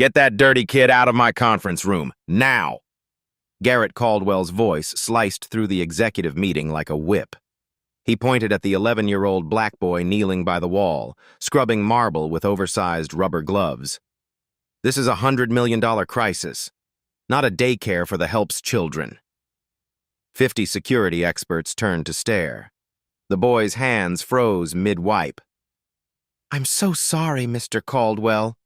Get that dirty kid out of my conference room, now! Garrett Caldwell's voice sliced through the executive meeting like a whip. He pointed at the 11-year-old black boy kneeling by the wall, scrubbing marble with oversized rubber gloves. This is a $100 million crisis, not a daycare for the help's children. 50 security experts turned to stare. The boy's hands froze mid-wipe. "I'm so sorry, Mr. Caldwell."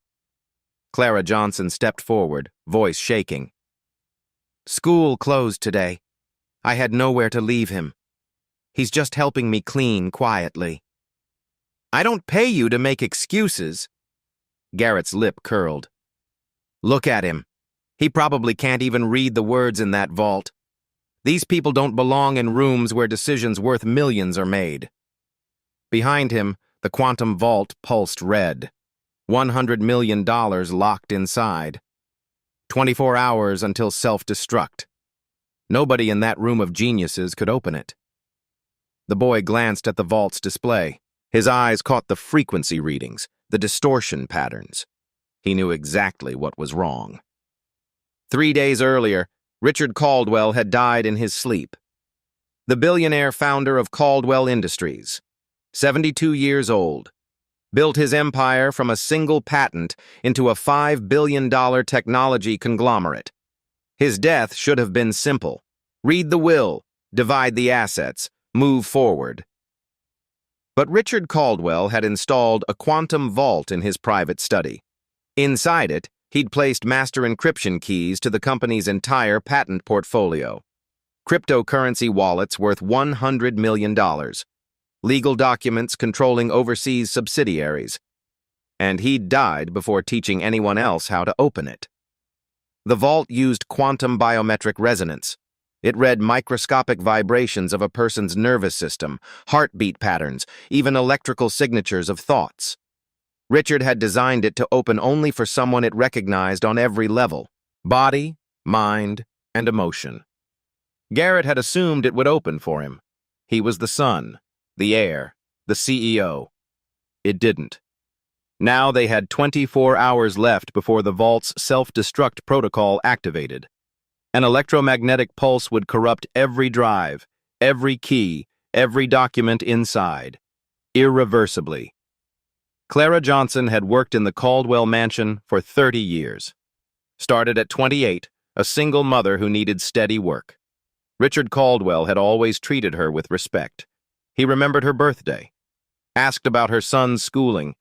Clara Johnson stepped forward, voice shaking. "School closed today. I had nowhere to leave him. He's just helping me clean quietly." "I don't pay you to make excuses." Garrett's lip curled. "Look at him. He probably can't even read the words in that vault. These people don't belong in rooms where decisions worth millions are made." Behind him, the quantum vault pulsed red. $100 million locked inside. 24 hours until self-destruct. Nobody in that room of geniuses could open it. The boy glanced at the vault's display. His eyes caught the frequency readings, the distortion patterns. He knew exactly what was wrong. 3 days earlier, Richard Caldwell had died in his sleep. The billionaire founder of Caldwell Industries, 72 years old, built his empire from a single patent into a $5 billion technology conglomerate. His death should have been simple. Read the will, divide the assets, move forward. But Richard Caldwell had installed a quantum vault in his private study. Inside it, he'd placed master encryption keys to the company's entire patent portfolio. Cryptocurrency wallets worth $100 million. Legal documents controlling overseas subsidiaries. And he'd died before teaching anyone else how to open it. The vault used quantum biometric resonance. It read microscopic vibrations of a person's nervous system, heartbeat patterns, even electrical signatures of thoughts. Richard had designed it to open only for someone it recognized on every level: body, mind, and emotion. Garrett had assumed it would open for him. He was the son, the heir, the CEO. It didn't. Now they had 24 hours left before the vault's self-destruct protocol activated. An electromagnetic pulse would corrupt every drive, every key, every document inside, irreversibly. Clara Johnson had worked in the Caldwell mansion for 30 years. Started at 28, a single mother who needed steady work. Richard Caldwell had always treated her with respect. He remembered her birthday, asked about her son's schooling,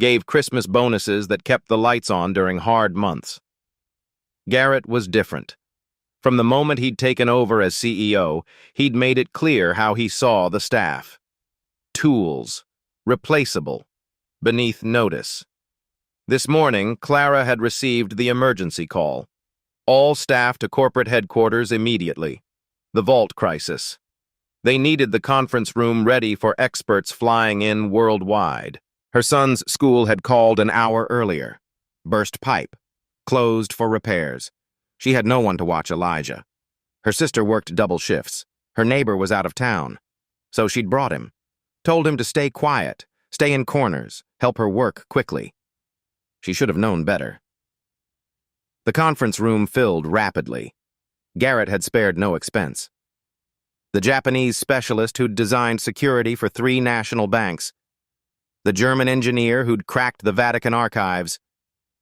gave Christmas bonuses that kept the lights on during hard months. Garrett was different. From the moment he'd taken over as CEO, he'd made it clear how he saw the staff. Tools, replaceable, beneath notice. This morning, Clara had received the emergency call. All staff to corporate headquarters immediately. The vault crisis. They needed the conference room ready for experts flying in worldwide. Her son's school had called an hour earlier. Burst pipe. Closed for repairs. She had no one to watch Elijah. Her sister worked double shifts. Her neighbor was out of town. So she'd brought him. Told him to stay quiet, stay in corners, help her work quickly. She should have known better. The conference room filled rapidly. Garrett had spared no expense. The Japanese specialist who'd designed security for 3 national banks. The German engineer who'd cracked the Vatican archives.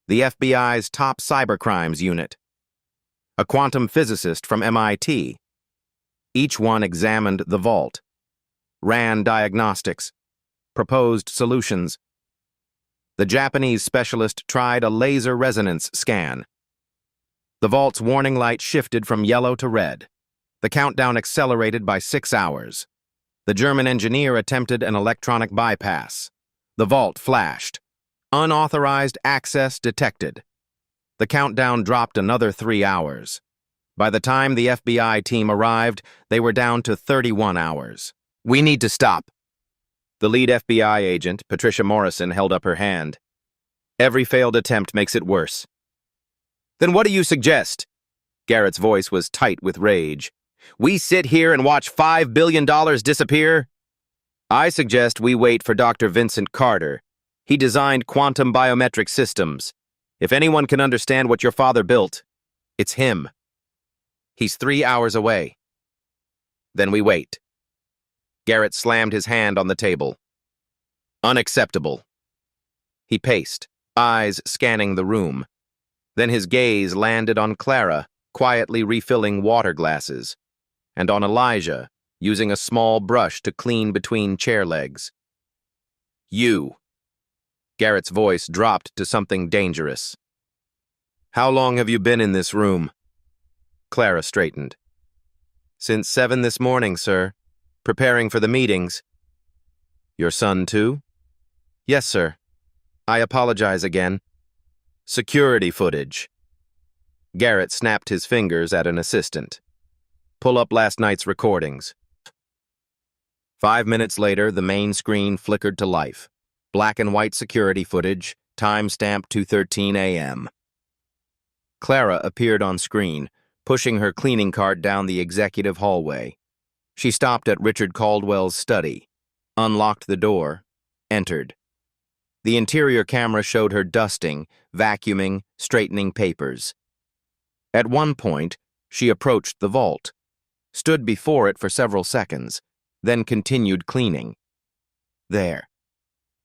The FBI's top cybercrimes unit. A quantum physicist from MIT. Each one examined the vault. Ran diagnostics. Proposed solutions. The Japanese specialist tried a laser resonance scan. The vault's warning light shifted from yellow to red. The countdown accelerated by 6 hours. The German engineer attempted an electronic bypass. The vault flashed. Unauthorized access detected. The countdown dropped another 3 hours. By the time the FBI team arrived, they were down to 31 hours. "We need to stop." The lead FBI agent, Patricia Morrison, held up her hand. "Every failed attempt makes it worse." "Then what do you suggest?" Garrett's voice was tight with rage. "We sit here and watch $5 billion disappear?" "I suggest we wait for Dr. Vincent Carter. He designed quantum biometric systems. If anyone can understand what your father built, it's him. He's 3 hours away. Then we wait. Garrett slammed his hand on the table. Unacceptable. He paced, eyes scanning the room. Then his gaze landed on Clara, quietly refilling water glasses, and on Elijah, using a small brush to clean between chair legs. You. Garrett's voice dropped to something dangerous. How long have you been in this room? Clara straightened. Since 7 this morning, sir. Preparing for the meetings. Your son, too? Yes, sir. I apologize again. Security footage. Garrett snapped his fingers at an assistant. Pull up last night's recordings. 5 minutes later, the main screen flickered to life. Black and white security footage, time-stamped 2:13 a.m. Clara appeared on screen, pushing her cleaning cart down the executive hallway. She stopped at Richard Caldwell's study, unlocked the door, entered. The interior camera showed her dusting, vacuuming, straightening papers. At one point, she approached the vault, stood before it for several seconds, then continued cleaning. There.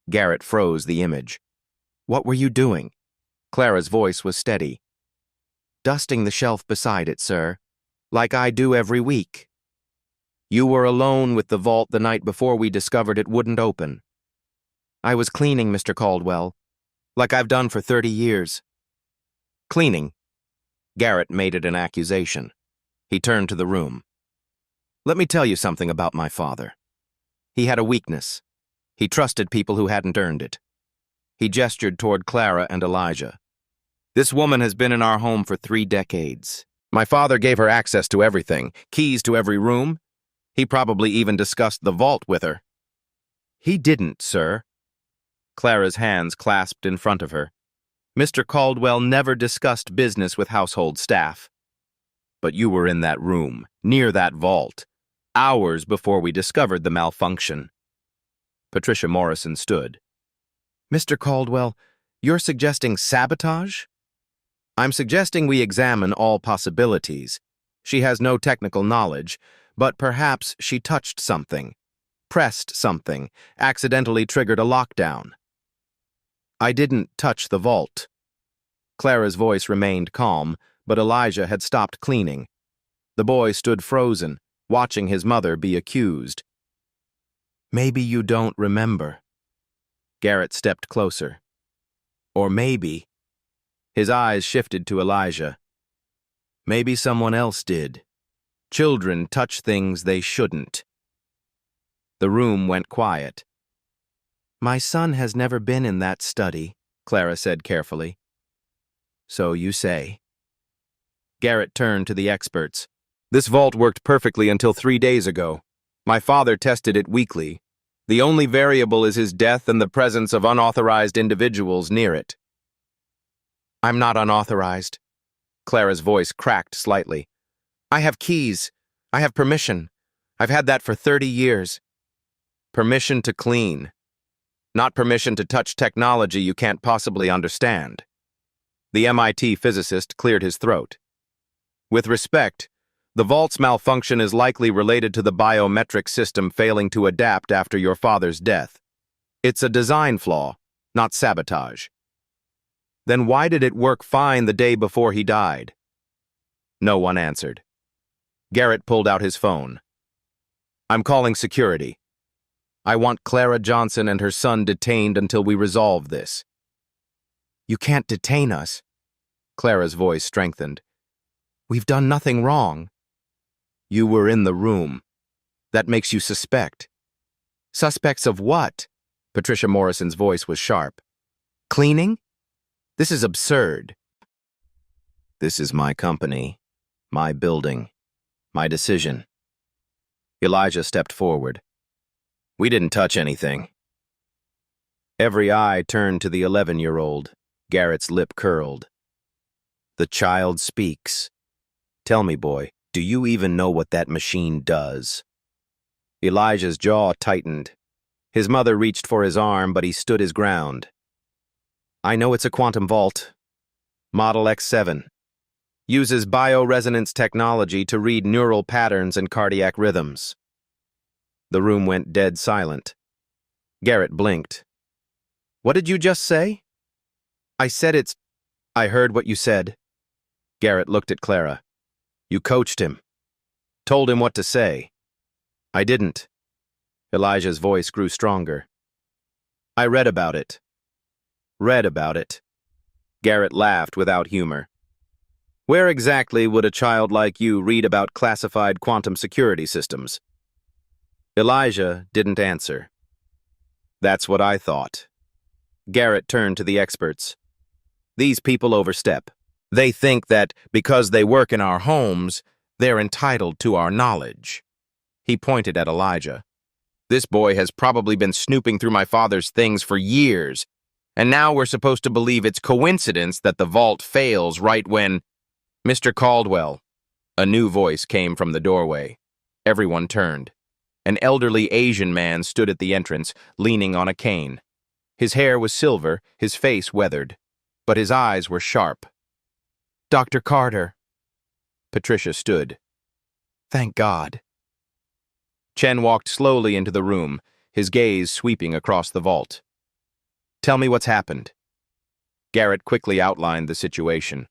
Garrett froze the image. What were you doing? Clara's voice was steady. Dusting the shelf beside it, sir, like I do every week. You were alone with the vault the night before we discovered it wouldn't open. I was cleaning, Mr. Caldwell, like I've done for 30 years. Cleaning? Garrett made it an accusation. He turned to the room. Let me tell you something about my father. He had a weakness. He trusted people who hadn't earned it. He gestured toward Clara and Elijah. This woman has been in our home for 3 decades. My father gave her access to everything, keys to every room. He probably even discussed the vault with her. He didn't, sir. Clara's hands clasped in front of her. Mr. Caldwell never discussed business with household staff. But you were in that room, near that vault, hours before we discovered the malfunction. Patricia Morrison stood. Mr. Caldwell, you're suggesting sabotage? I'm suggesting we examine all possibilities. She has no technical knowledge, but perhaps she touched something, pressed something, accidentally triggered a lockdown. I didn't touch the vault. Clara's voice remained calm, but Elijah had stopped cleaning. The boy stood frozen, watching his mother be accused. Maybe you don't remember. Garrett stepped closer. Or maybe. His eyes shifted to Elijah. Maybe someone else did. Children touch things they shouldn't. The room went quiet. My son has never been in that study, Clara said carefully. So you say. Garrett turned to the experts. This vault worked perfectly until 3 days ago. My father tested it weekly. The only variable is his death and the presence of unauthorized individuals near it. I'm not unauthorized. Clara's voice cracked slightly. I have keys. I have permission. I've had that for 30 years. Permission to clean. Not permission to touch technology you can't possibly understand. The MIT physicist cleared his throat. With respect, the vault's malfunction is likely related to the biometric system failing to adapt after your father's death. It's a design flaw, not sabotage. Then why did it work fine the day before he died? No one answered. Garrett pulled out his phone. I'm calling security. I want Clara Johnson and her son detained until we resolve this. You can't detain us. Clara's voice strengthened. We've done nothing wrong. You were in the room. That makes you suspect. Suspects of what? Patricia Morrison's voice was sharp. Cleaning? This is absurd. This is my company, my building, my decision. Elijah stepped forward. We didn't touch anything. Every eye turned to the 11-year-old. Garrett's lip curled. The child speaks. Tell me, boy, do you even know what that machine does? Elijah's jaw tightened. His mother reached for his arm, but he stood his ground. I know it's a quantum vault. Model X7. Uses bioresonance technology to read neural patterns and cardiac rhythms. The room went dead silent. Garrett blinked. What did you just say? I said it's... I heard what you said. Garrett looked at Clara. You coached him. Told him what to say. I didn't. Elijah's voice grew stronger. I read about it. Read about it. Garrett laughed without humor. Where exactly would a child like you read about classified quantum security systems? Elijah didn't answer. That's what I thought. Garrett turned to the experts. These people overstep. They think that because they work in our homes, they're entitled to our knowledge. He pointed at Elijah. This boy has probably been snooping through my father's things for years, and now we're supposed to believe it's coincidence that the vault fails right when... Mr. Caldwell. A new voice came from the doorway. Everyone turned. An elderly Asian man stood at the entrance, leaning on a cane. His hair was silver, his face weathered, but his eyes were sharp. Dr. Carter. Patricia stood. Thank God. Chen walked slowly into the room, his gaze sweeping across the vault. Tell me what's happened. Garrett quickly outlined the situation.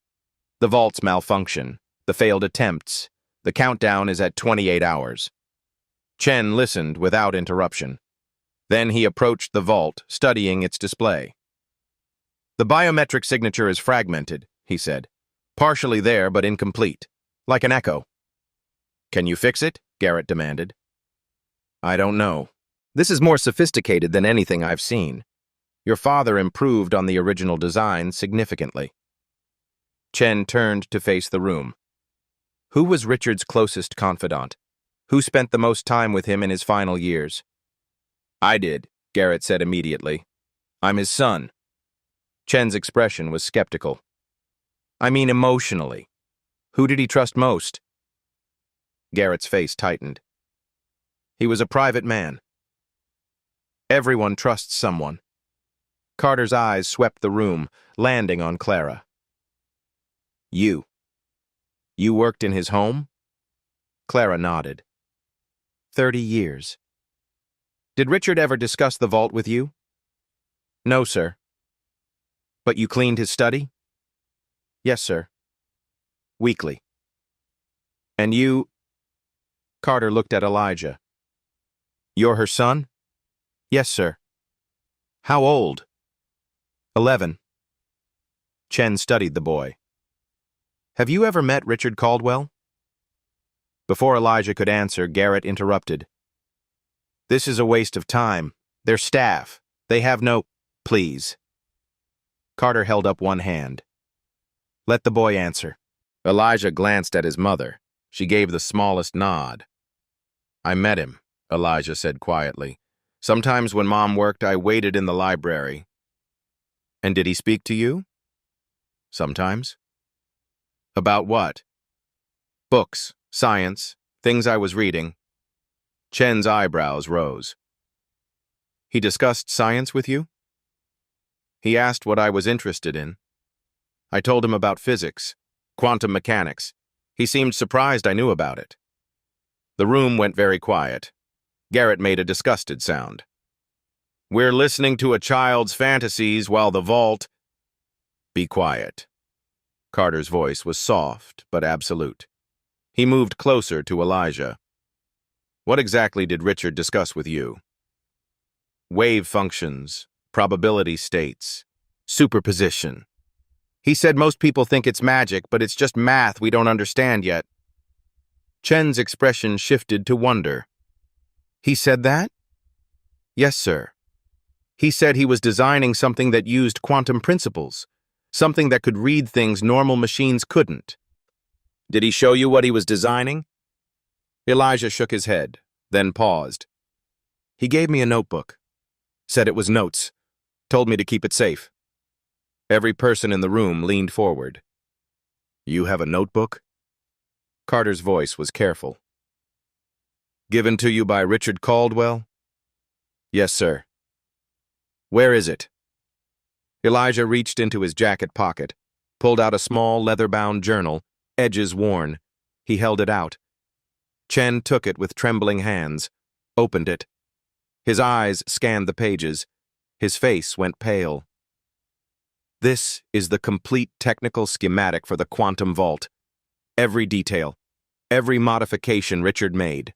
The vault's malfunction, the failed attempts. The countdown is at 28 hours. Chen listened without interruption. Then he approached the vault, studying its display. The biometric signature is fragmented, he said. Partially there, but incomplete. Like an echo. Can you fix it? Garrett demanded. I don't know. This is more sophisticated than anything I've seen. Your father improved on the original design significantly. Chen turned to face the room. Who was Richard's closest confidant? Who spent the most time with him in his final years? I did, Garrett said immediately. I'm his son. Chen's expression was skeptical. I mean emotionally. Who did he trust most? Garrett's face tightened. He was a private man. Everyone trusts someone. Carter's eyes swept the room, landing on Clara. You. You worked in his home? Clara nodded. 30 years. Did Richard ever discuss the vault with you? No, sir. But you cleaned his study? Yes, sir. Weekly. And you... Carter looked at Elijah. You're her son? Yes, sir. How old? 11. Chen studied the boy. Have you ever met Richard Caldwell? Before Elijah could answer, Garrett interrupted. This is a waste of time. They're staff. They have no... Please. Carter held up one hand. Let the boy answer. Elijah glanced at his mother. She gave the smallest nod. I met him, Elijah said quietly. Sometimes when Mom worked, I waited in the library. And did he speak to you? Sometimes. About what? Books, science, things I was reading. Chen's eyebrows rose. He discussed science with you? He asked what I was interested in. I told him about physics, quantum mechanics. He seemed surprised I knew about it. The room went very quiet. Garrett made a disgusted sound. We're listening to a child's fantasies while the vault... Be quiet. Carter's voice was soft but absolute. He moved closer to Elijah. What exactly did Richard discuss with you? Wave functions, probability states, superposition. He said most people think it's magic, but it's just math we don't understand yet. Chen's expression shifted to wonder. He said that? Yes, sir. He said he was designing something that used quantum principles, something that could read things normal machines couldn't. Did he show you what he was designing? Elijah shook his head, then paused. He gave me a notebook. Said it was notes. Told me to keep it safe. Every person in the room leaned forward. You have a notebook? Carter's voice was careful. Given to you by Richard Caldwell? Yes, sir. Where is it? Elijah reached into his jacket pocket, pulled out a small leather-bound journal, edges worn. He held it out. Chen took it with trembling hands, opened it. His eyes scanned the pages. His face went pale. This is the complete technical schematic for the quantum vault. Every detail, every modification Richard made.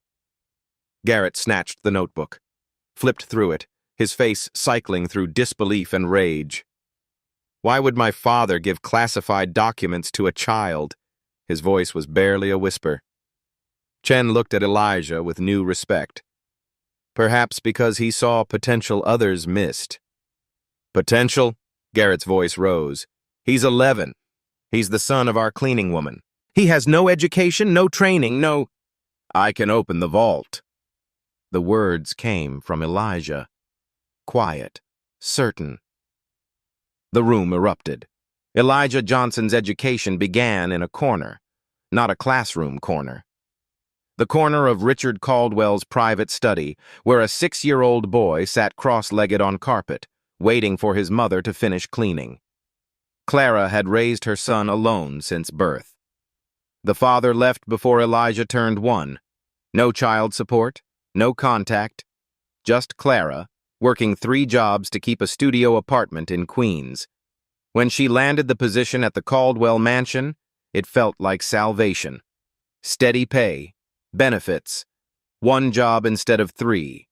Garrett snatched the notebook, flipped through it, his face cycling through disbelief and rage. Why would my father give classified documents to a child? His voice was barely a whisper. Chen looked at Elijah with new respect. Perhaps because he saw potential others missed. Potential? Garrett's voice rose. He's 11. He's the son of our cleaning woman. He has no education, no training, no... I can open the vault. The words came from Elijah. Quiet, certain. The room erupted. Elijah Johnson's education began in a corner, not a classroom corner. The corner of Richard Caldwell's private study, where a 6-year-old boy sat cross-legged on carpet, waiting for his mother to finish cleaning. Clara had raised her son alone since birth. The father left before Elijah turned 1. No child support, no contact, just Clara, working 3 jobs to keep a studio apartment in Queens. When she landed the position at the Caldwell mansion, it felt like salvation. Steady pay, benefits, 1 job instead of 3.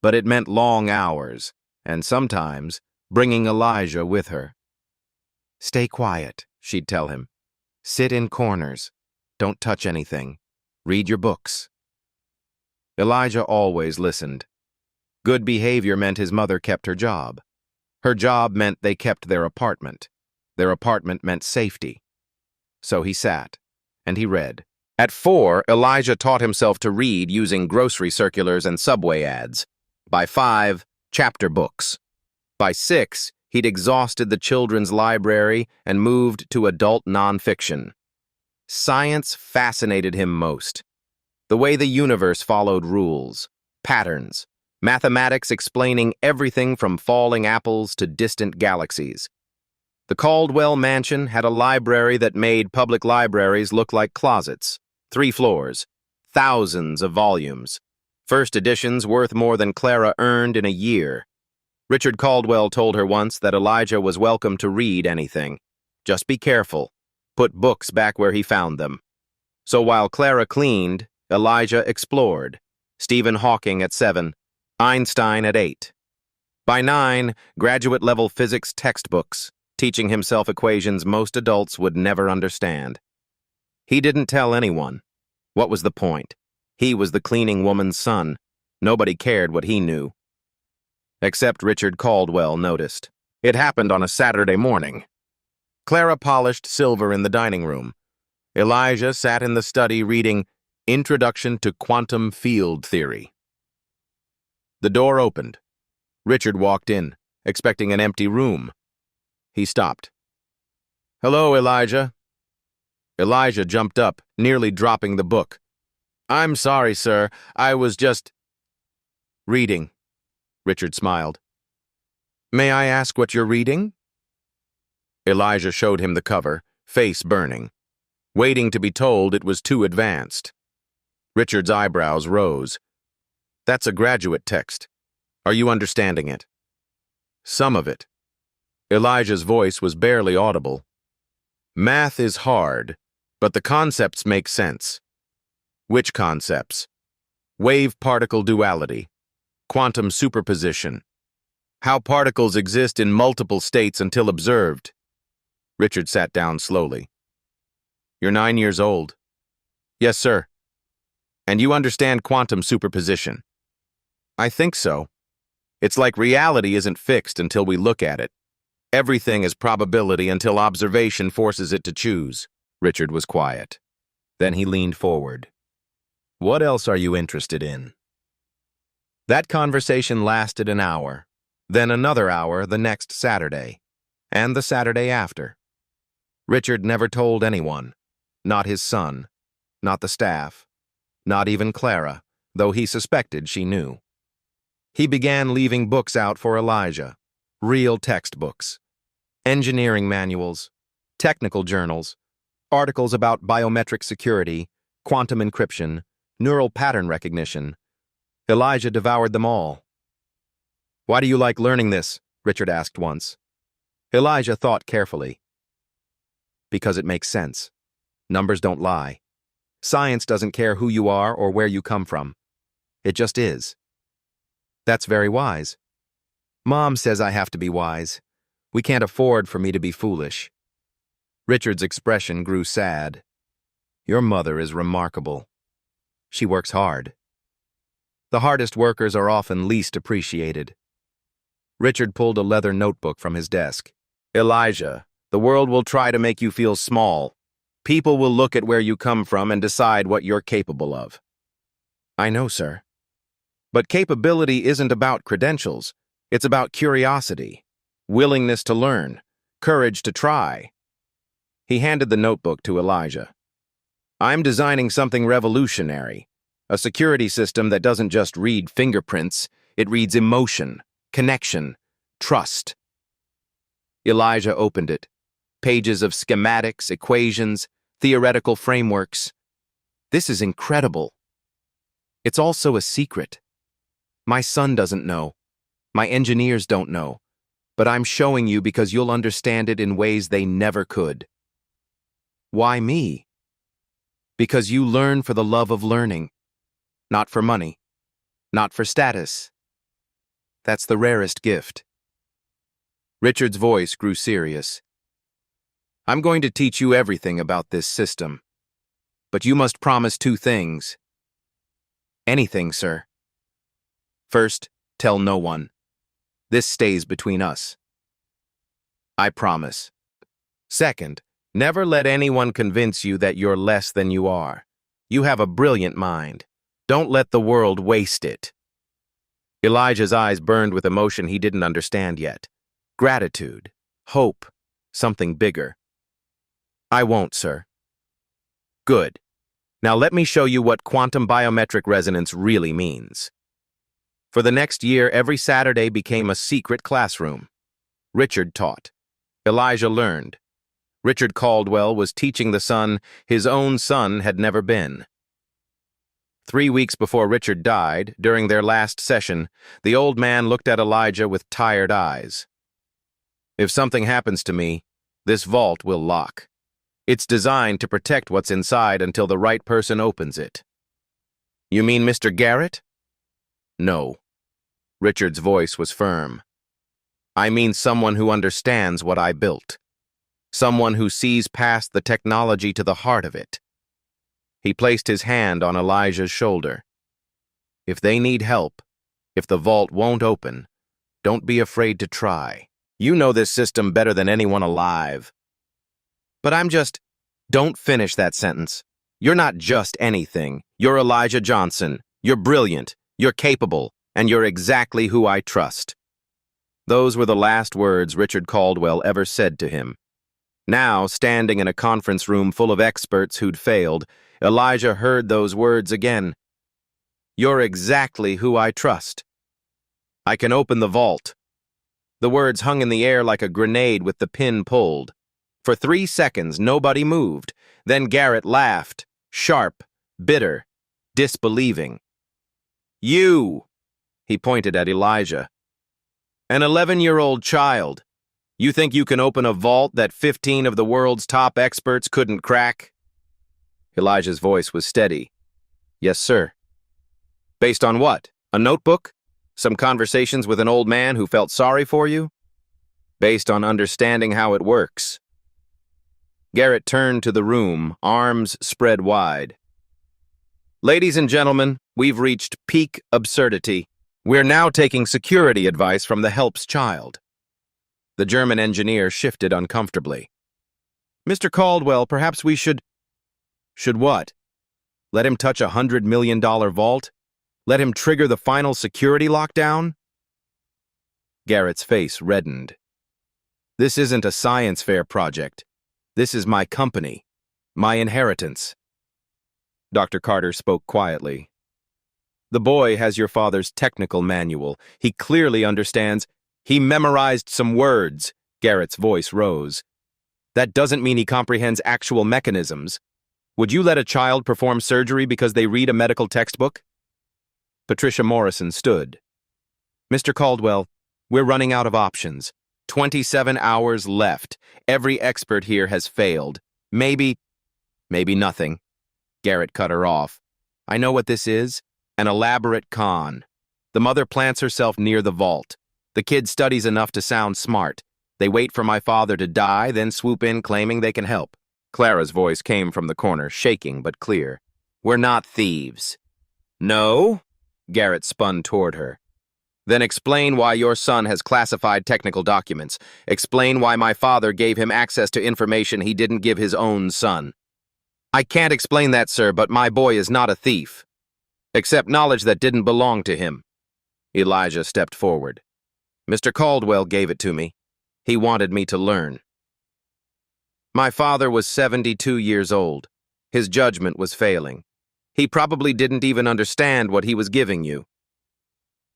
But it meant long hours, and sometimes bringing Elijah with her. Stay quiet, she'd tell him. Sit in corners. Don't touch anything. Read your books. Elijah always listened. Good behavior meant his mother kept her job. Her job meant they kept their apartment. Their apartment meant safety. So he sat, and he read. At 4, Elijah taught himself to read using grocery circulars and subway ads. By 5, chapter books. By 6, he'd exhausted the children's library and moved to adult nonfiction. Science fascinated him most. The way the universe followed rules, patterns, mathematics explaining everything from falling apples to distant galaxies. The Caldwell mansion had a library that made public libraries look like closets. 3 floors, thousands of volumes. First editions worth more than Clara earned in a year. Richard Caldwell told her once that Elijah was welcome to read anything. Just be careful. Put books back where he found them. So while Clara cleaned, Elijah explored. Stephen Hawking at 7, Einstein at 8. By 9, graduate-level physics textbooks, teaching himself equations most adults would never understand. He didn't tell anyone. What was the point? He was the cleaning woman's son. Nobody cared what he knew. Except Richard Caldwell noticed. It happened on a Saturday morning. Clara polished silver in the dining room. Elijah sat in the study reading Introduction to Quantum Field Theory. The door opened. Richard walked in, expecting an empty room. He stopped. Hello, Elijah. Elijah jumped up, nearly dropping the book. I'm sorry, sir. I was just... reading. Richard smiled. May I ask what you're reading? Elijah showed him the cover, face burning, waiting to be told it was too advanced. Richard's eyebrows rose. That's a graduate text. Are you understanding it? Some of it. Elijah's voice was barely audible. Math is hard, but the concepts make sense. Which concepts? Wave-particle duality, quantum superposition, how particles exist in multiple states until observed. Richard sat down slowly. You're 9 years old. Yes, sir. And you understand quantum superposition. I think so. It's like reality isn't fixed until we look at it. Everything is probability until observation forces it to choose. Richard was quiet. Then he leaned forward. What else are you interested in? That conversation lasted an hour, then another hour the next Saturday, and the Saturday after. Richard never told anyone, not his son, not the staff, not even Clara, though he suspected she knew. He began leaving books out for Elijah, real textbooks, engineering manuals, technical journals, articles about biometric security, quantum encryption, neural pattern recognition. Elijah devoured them all. "Why do you like learning this?" Richard asked once. Elijah thought carefully. "Because it makes sense. Numbers don't lie. Science doesn't care who you are or where you come from. It just is." "That's very wise." "Mom says I have to be wise. We can't afford for me to be foolish." Richard's expression grew sad. "Your mother is remarkable. She works hard. The hardest workers are often least appreciated." Richard pulled a leather notebook from his desk. "Elijah, the world will try to make you feel small. People will look at where you come from and decide what you're capable of." "I know, sir. But capability isn't about credentials. It's about curiosity, willingness to learn, courage to try." He handed the notebook to Elijah. "I'm designing something revolutionary, a security system that doesn't just read fingerprints, it reads emotion, connection, trust." Elijah opened it. Pages of schematics, equations, theoretical frameworks. "This is incredible. It's also a secret. My son doesn't know. My engineers don't know. But I'm showing you because you'll understand it in ways they never could." "Why me?" "Because you learn for the love of learning. Not for money. Not for status. That's the rarest gift." Richard's voice grew serious. "I'm going to teach you everything about this system. But you must promise 2 things." "Anything, sir." "First, tell no one. This stays between us." "I promise." "Second, never let anyone convince you that you're less than you are. You have a brilliant mind. Don't let the world waste it." Elijah's eyes burned with emotion he didn't understand yet. Gratitude, hope, something bigger. "I won't, sir." "Good. Now let me show you what quantum biometric resonance really means." For the next year, every Saturday became a secret classroom. Richard taught. Elijah learned. Richard Caldwell was teaching the son his own son had never been. 3 weeks before Richard died, during their last session, the old man looked at Elijah with tired eyes. "If something happens to me, this vault will lock. It's designed to protect what's inside until the right person opens it." "You mean Mr. Garrett?" "No." Richard's voice was firm. "I mean someone who understands what I built. Someone who sees past the technology to the heart of it." He placed his hand on Elijah's shoulder. "If they need help, if the vault won't open, don't be afraid to try. You know this system better than anyone alive." "But I'm just—" "Don't finish that sentence. You're not just anything. You're Elijah Johnson. You're brilliant. You're capable. And you're exactly who I trust." Those were the last words Richard Caldwell ever said to him. Now, standing in a conference room full of experts who'd failed, Elijah heard those words again. "You're exactly who I trust. I can open the vault." The words hung in the air like a grenade with the pin pulled. For 3 seconds, nobody moved. Then Garrett laughed, sharp, bitter, disbelieving. "You!" He pointed at Elijah. "An 11-year-old child. You think you can open a vault that 15 of the world's top experts couldn't crack?" Elijah's voice was steady. "Yes, sir." "Based on what? A notebook? Some conversations with an old man who felt sorry for you?" "Based on understanding how it works." Garrett turned to the room, arms spread wide. "Ladies and gentlemen, we've reached peak absurdity. We're now taking security advice from the help's child." The German engineer shifted uncomfortably. "Mr. Caldwell, perhaps we should—" "Should what? Let him touch a $100 million vault? Let him trigger the final security lockdown?" Garrett's face reddened. "This isn't a science fair project. This is my company, my inheritance." Dr. Carter spoke quietly. "The boy has your father's technical manual. He clearly understands. He memorized some words." Garrett's voice rose. That doesn't mean he comprehends actual mechanisms. Would you let a child perform surgery because they read a medical textbook? Patricia Morrison stood. Mr. Caldwell, we're running out of options. 27 hours left. Every expert here has failed. Maybe nothing. Garrett cut her off. I know what this is. An elaborate con. The mother plants herself near the vault. The kid studies enough to sound smart. They wait for my father to die, then swoop in claiming they can help. Clara's voice came from the corner, shaking but clear. We're not thieves. No? Garrett spun toward her. Then explain why your son has classified technical documents. Explain why my father gave him access to information he didn't give his own son. I can't explain that, sir, but my boy is not a thief. Except knowledge that didn't belong to him. Elijah stepped forward. Mr. Caldwell gave it to me. He wanted me to learn. My father was 72 years old. His judgment was failing. He probably didn't even understand what he was giving you.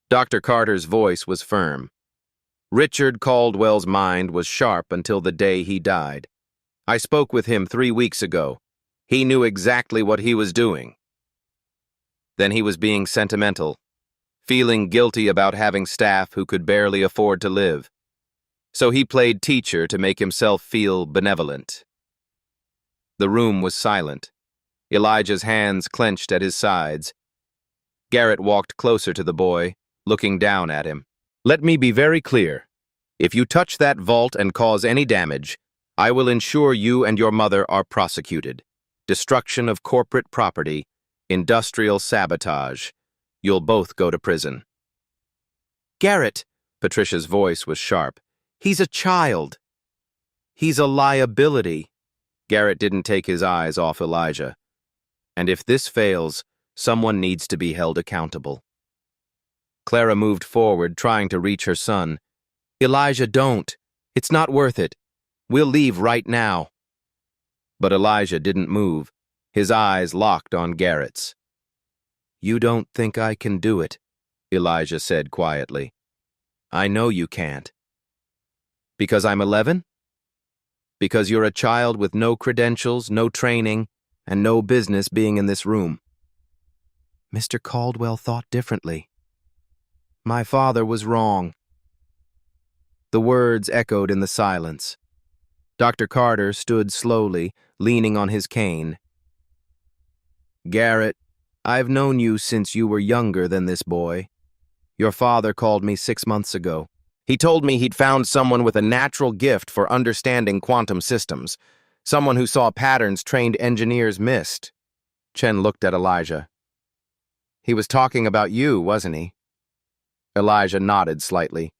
Dr. Carter's voice was firm. Richard Caldwell's mind was sharp until the day he died. I spoke with him 3 weeks ago. He knew exactly what he was doing. Then he was being sentimental, feeling guilty about having staff who could barely afford to live. So he played teacher to make himself feel benevolent. The room was silent. Elijah's hands clenched at his sides. Garrett walked closer to the boy, looking down at him. Let me be very clear. If you touch that vault and cause any damage, I will ensure you and your mother are prosecuted. Destruction of corporate property, industrial sabotage. You'll both go to prison. Garrett, Patricia's voice was sharp. He's a child. He's a liability. Garrett didn't take his eyes off Elijah. And if this fails, someone needs to be held accountable. Clara moved forward, trying to reach her son. Elijah, don't. It's not worth it. We'll leave right now. But Elijah didn't move, his eyes locked on Garrett's. You don't think I can do it, Elijah said quietly. I know you can't. Because I'm 11? Because you're a child with no credentials, no training, and no business being in this room. Mr. Caldwell thought differently. My father was wrong. The words echoed in the silence. Dr. Carter stood slowly, leaning on his cane. Garrett, I've known you since you were younger than this boy. Your father called me 6 months ago. He told me he'd found someone with a natural gift for understanding quantum systems, someone who saw patterns trained engineers missed. Chen looked at Elijah. He was talking about you, wasn't he? Elijah nodded slightly.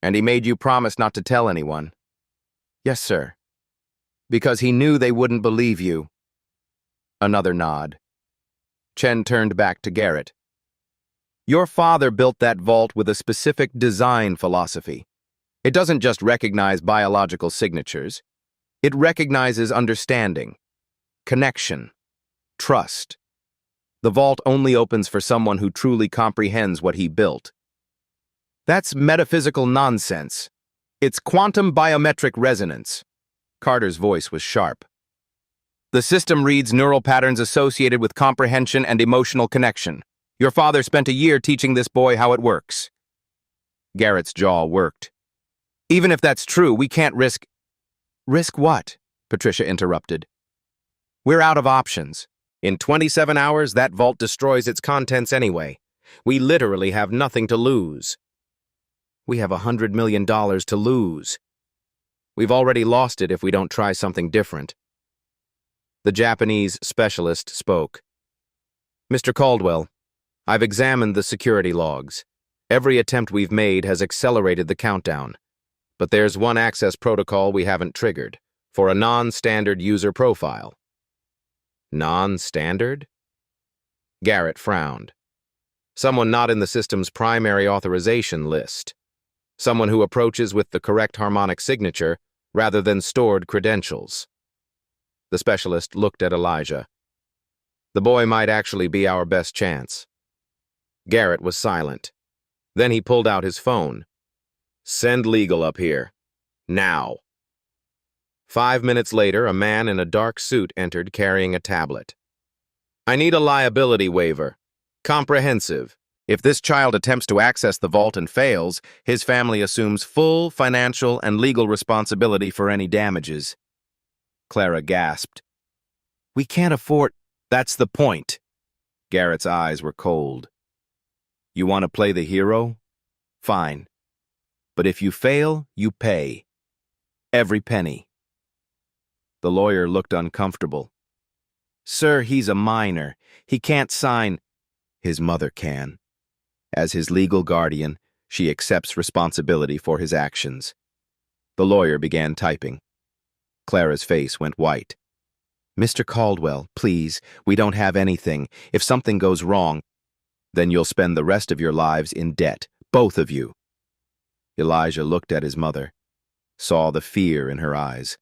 And he made you promise not to tell anyone. Yes, sir. Because he knew they wouldn't believe you. Another nod. Chen turned back to Garrett. Your father built that vault with a specific design philosophy. It doesn't just recognize biological signatures. It recognizes understanding, connection, trust. The vault only opens for someone who truly comprehends what he built. That's metaphysical nonsense. It's quantum biometric resonance. Carter's voice was sharp. The system reads neural patterns associated with comprehension and emotional connection. Your father spent a year teaching this boy how it works. Garrett's jaw worked. Even if that's true, we can't risk... Risk what? Patricia interrupted. We're out of options. In 27 hours, that vault destroys its contents anyway. We literally have nothing to lose. We have $100 million to lose. We've already lost it if we don't try something different. The Japanese specialist spoke. Mr. Caldwell, I've examined the security logs. Every attempt we've made has accelerated the countdown. But there's one access protocol we haven't triggered, for a non-standard user profile. Non-standard? Garrett frowned. Someone not in the system's primary authorization list. Someone who approaches with the correct harmonic signature rather than stored credentials. The specialist looked at Elijah. The boy might actually be our best chance. Garrett was silent. Then he pulled out his phone. Send legal up here. Now. 5 minutes later, a man in a dark suit entered carrying a tablet. I need a liability waiver. Comprehensive. If this child attempts to access the vault and fails, his family assumes full financial and legal responsibility for any damages. Clara gasped. We can't afford... That's the point. Garrett's eyes were cold. You want to play the hero? Fine. But if you fail, you pay. Every penny. The lawyer looked uncomfortable. Sir, he's a minor. He can't sign. His mother can. As his legal guardian, she accepts responsibility for his actions. The lawyer began typing. Clara's face went white. Mr. Caldwell, please, we don't have anything. If something goes wrong, then you'll spend the rest of your lives in debt, both of you. Elijah looked at his mother, saw the fear in her eyes.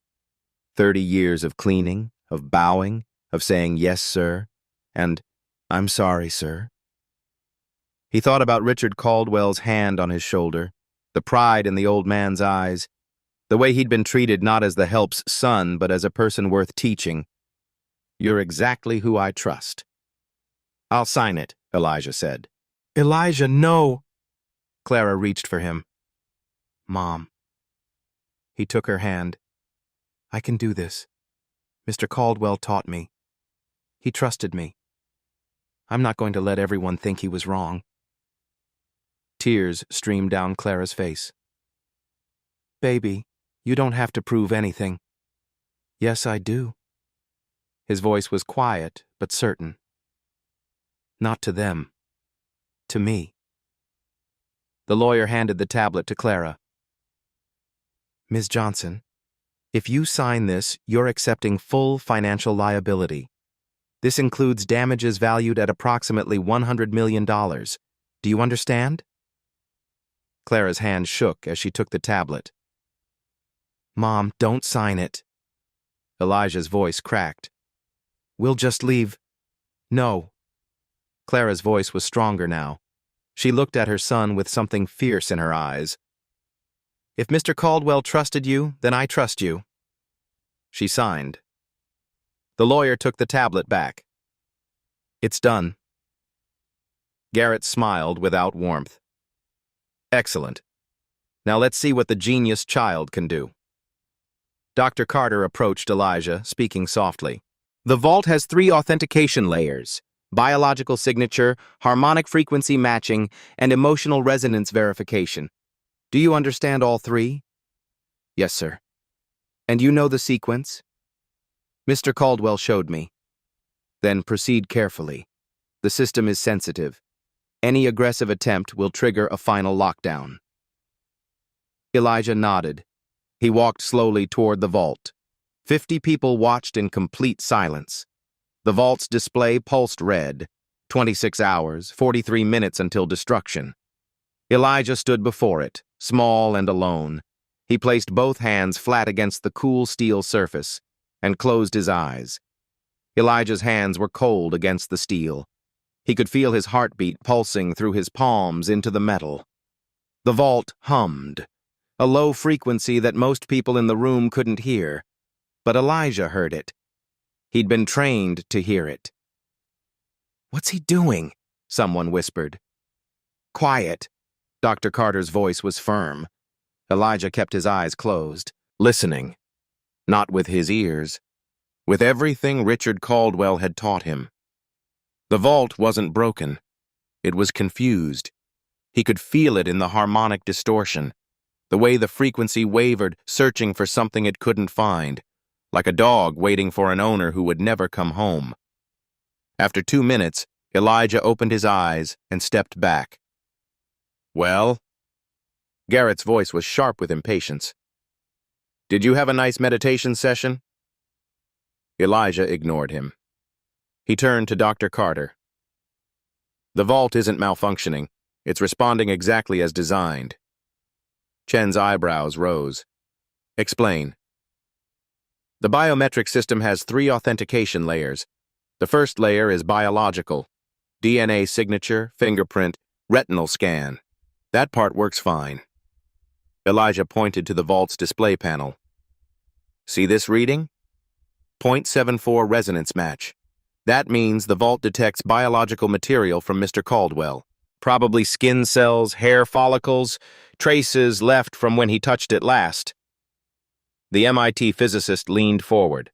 30 years of cleaning, of bowing, of saying yes, sir, and I'm sorry, sir. He thought about Richard Caldwell's hand on his shoulder, the pride in the old man's eyes, the way he'd been treated not as the help's son, but as a person worth teaching. You're exactly who I trust. I'll sign it, Elijah said. Elijah, no! Clara reached for him. Mom. He took her hand. I can do this. Mr. Caldwell taught me. He trusted me. I'm not going to let everyone think he was wrong. Tears streamed down Clara's face. Baby, you don't have to prove anything. Yes, I do. His voice was quiet, but certain. Not to them. To me. The lawyer handed the tablet to Clara. Ms. Johnson, if you sign this, you're accepting full financial liability. This includes damages valued at approximately $100 million. Do you understand? Clara's hand shook as she took the tablet. Mom, don't sign it. Elijah's voice cracked. We'll just leave. No. Clara's voice was stronger now. She looked at her son with something fierce in her eyes. If Mr. Caldwell trusted you, then I trust you. She signed. The lawyer took the tablet back. It's done. Garrett smiled without warmth. Excellent. Now let's see what the genius child can do. Dr. Carter approached Elijah, speaking softly. The vault has 3 authentication layers: biological signature, harmonic frequency matching, and emotional resonance verification. Do you understand all 3? Yes, sir. And you know the sequence? Mr. Caldwell showed me. Then proceed carefully. The system is sensitive. Any aggressive attempt will trigger a final lockdown. Elijah nodded. He walked slowly toward the vault. 50 people watched in complete silence. The vault's display pulsed red. 26 hours, 43 minutes until destruction. Elijah stood before it, small and alone. He placed both hands flat against the cool steel surface and closed his eyes. Elijah's hands were cold against the steel. He could feel his heartbeat pulsing through his palms into the metal. The vault hummed, a low frequency that most people in the room couldn't hear, but Elijah heard it. He'd been trained to hear it. What's he doing? Someone whispered. Quiet. Dr. Carter's voice was firm. Elijah kept his eyes closed, listening. Not with his ears, with everything Richard Caldwell had taught him. The vault wasn't broken. It was confused. He could feel it in the harmonic distortion, the way the frequency wavered, searching for something it couldn't find, like a dog waiting for an owner who would never come home. After 2 minutes, Elijah opened his eyes and stepped back. Well? Garrett's voice was sharp with impatience. Did you have a nice meditation session? Elijah ignored him. He turned to Dr. Carter. The vault isn't malfunctioning. It's responding exactly as designed. Chen's eyebrows rose. Explain. The biometric system has 3 authentication layers. The first layer is biological. DNA signature, fingerprint, retinal scan. That part works fine. Elijah pointed to the vault's display panel. See this reading? 0.74 resonance match. That means the vault detects biological material from Mr. Caldwell. Probably skin cells, hair follicles, traces left from when he touched it last. The MIT physicist leaned forward.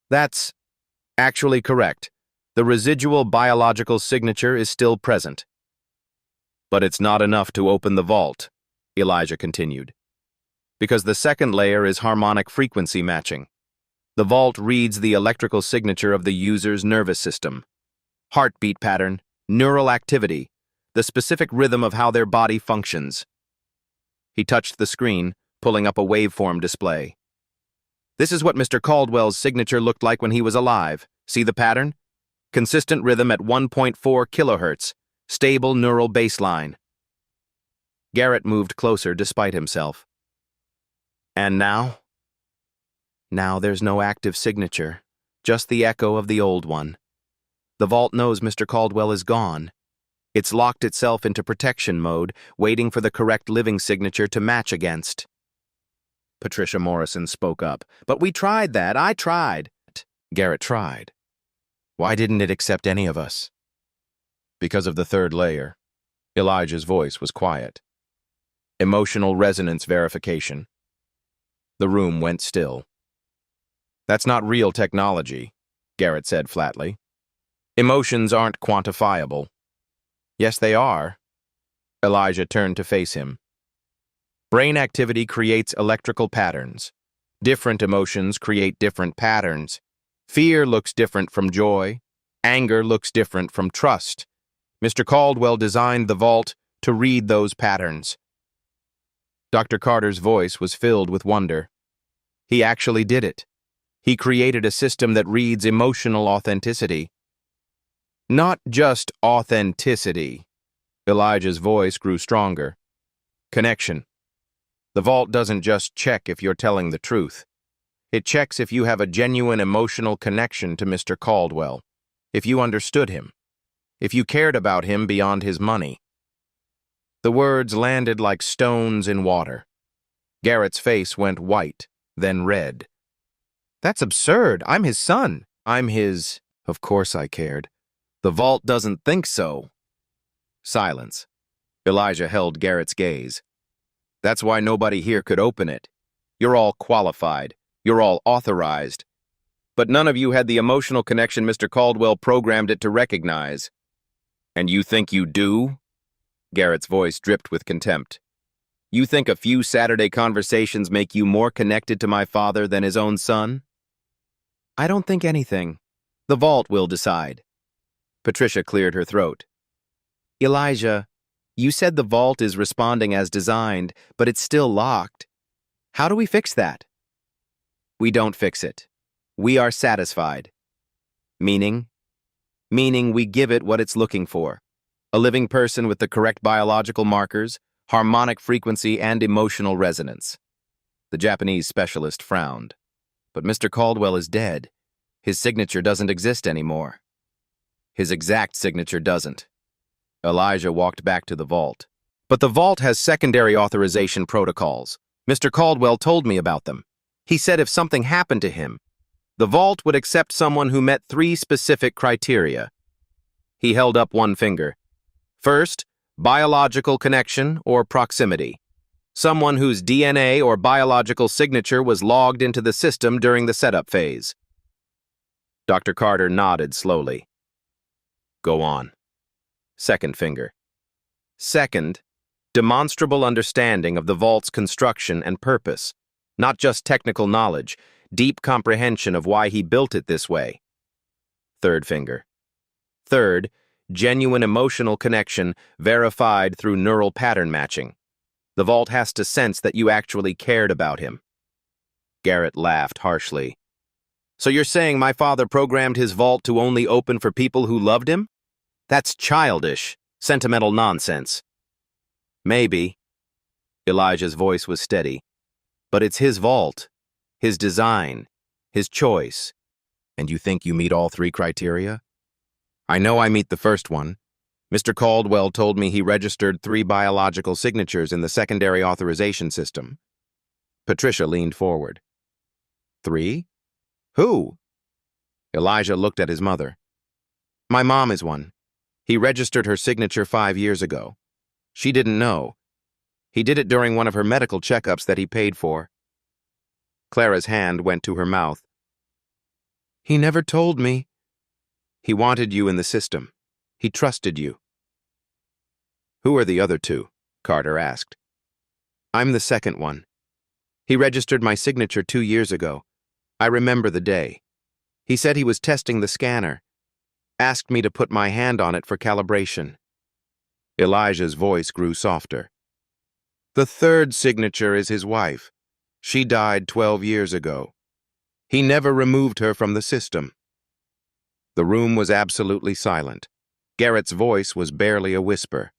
That's actually correct. The residual biological signature is still present. But it's not enough to open the vault, Elijah continued, because the second layer is harmonic frequency matching. The vault reads the electrical signature of the user's nervous system, heartbeat pattern, neural activity, the specific rhythm of how their body functions. He touched the screen, pulling up a waveform display. This is what Mr. Caldwell's signature looked like when he was alive. See the pattern? Consistent rhythm at 1.4 kilohertz, stable neural baseline. Garrett moved closer despite himself. And now? Now there's no active signature, just the echo of the old one. The vault knows Mr. Caldwell is gone. It's locked itself into protection mode, waiting for the correct living signature to match against. Patricia Morrison spoke up. But we tried that. I tried. Garrett tried. Why didn't it accept any of us? Because of the third layer. Elijah's voice was quiet. Emotional resonance verification. The room went still. That's not real technology, Garrett said flatly. Emotions aren't quantifiable. Yes, they are. Elijah turned to face him. Brain activity creates electrical patterns. Different emotions create different patterns. Fear looks different from joy. Anger looks different from trust. Mr. Caldwell designed the vault to read those patterns. Dr. Carter's voice was filled with wonder. He actually did it. He created a system that reads emotional authenticity. Not just authenticity. Elijah's voice grew stronger. Connection. The vault doesn't just check if you're telling the truth. It checks if you have a genuine emotional connection to Mr. Caldwell, if you understood him, if you cared about him beyond his money. The words landed like stones in water. Garrett's face went white, then red. That's absurd. I'm his son. I'm his... Of course I cared. The vault doesn't think so. Silence. Elijah held Garrett's gaze. That's why nobody here could open it. You're all qualified. You're all authorized. But none of you had the emotional connection Mr. Caldwell programmed it to recognize. And you think you do? Garrett's voice dripped with contempt. You think a few Saturday conversations make you more connected to my father than his own son? I don't think anything. The vault will decide. Patricia cleared her throat. Elijah, you said the vault is responding as designed, but it's still locked. How do we fix that? We don't fix it. We are satisfied. Meaning? Meaning we give it what it's looking for. A living person with the correct biological markers, harmonic frequency, and emotional resonance. The Japanese specialist frowned. But Mr. Caldwell is dead. His signature doesn't exist anymore. His exact signature doesn't. Elijah walked back to the vault. But the vault has secondary authorization protocols. Mr. Caldwell told me about them. He said if something happened to him, the vault would accept someone who met 3 specific criteria. He held up one finger. First, biological connection or proximity. Someone whose DNA or biological signature was logged into the system during the setup phase. Dr. Carter nodded slowly. Go on. Second finger. Second, demonstrable understanding of the vault's construction and purpose. Not just technical knowledge, deep comprehension of why he built it this way. Third finger. Third, genuine emotional connection verified through neural pattern matching. The vault has to sense that you actually cared about him. Garrett laughed harshly. So you're saying my father programmed his vault to only open for people who loved him? That's childish, sentimental nonsense. Maybe. Elijah's voice was steady. But it's his vault, his design, his choice. And you think you meet all 3 criteria? I know I meet the first one. Mr. Caldwell told me he registered 3 biological signatures in the secondary authorization system. Patricia leaned forward. 3? Who? Elijah looked at his mother. My mom is one. He registered her signature 5 years ago. She didn't know. He did it during one of her medical checkups that he paid for. Clara's hand went to her mouth. He never told me. He wanted you in the system. He trusted you. Who are the other two? Carter asked. I'm the second one. He registered my signature 2 years ago. I remember the day. He said he was testing the scanner. Asked me to put my hand on it for calibration. Elijah's voice grew softer. The third signature is his wife. She died 12 years ago. He never removed her from the system. The room was absolutely silent. Garrett's voice was barely a whisper.